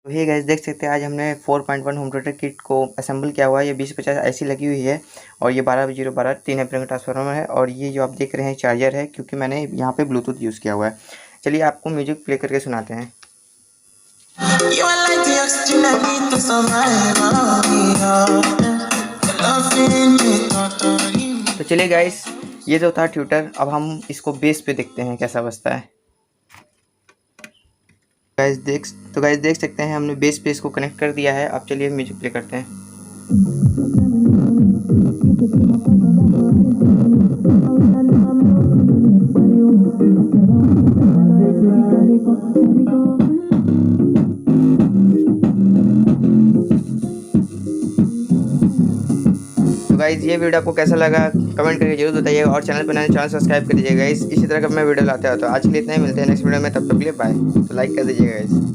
तो hey guys, देख सकते हैं आज हमने 4.1 होम थिएटर किट को असेंबल किया हुआ है। ये 2050 ऐसी लगी हुई है और ये 12/012 3 एम्पीयर का ट्रांसफार्मर है और ये जो आप देख रहे हैं चार्जर है, क्योंकि मैंने यहाँ पे ब्लूटूथ यूज़ किया हुआ है। चलिए आपको म्यूजिक प्ले करके सुनाते हैं। तो चलिए गाइस, ये जो था ट्यूटर, अब हम इसको बेस पे देखते हैं कैसा बजता है। गाइस देख सकते हैं हमने बेस पे इसको कनेक्ट कर दिया है। अब चलिए म्यूजिक प्ले करते हैं। तो गाइस, ये वीडियो आपको कैसा लगा कमेंट करके जरूर बताइए और चैनल पर नए चैनल सब्सक्राइब कर दीजिएगा। इसी तरह का मैं वीडियो लाते आता हूँ। आज के लिए इतना ही, मिलते हैं नेक्स्ट वीडियो में, तब तक के लिए बाय। तो लाइक कर दीजिएगा गाइस।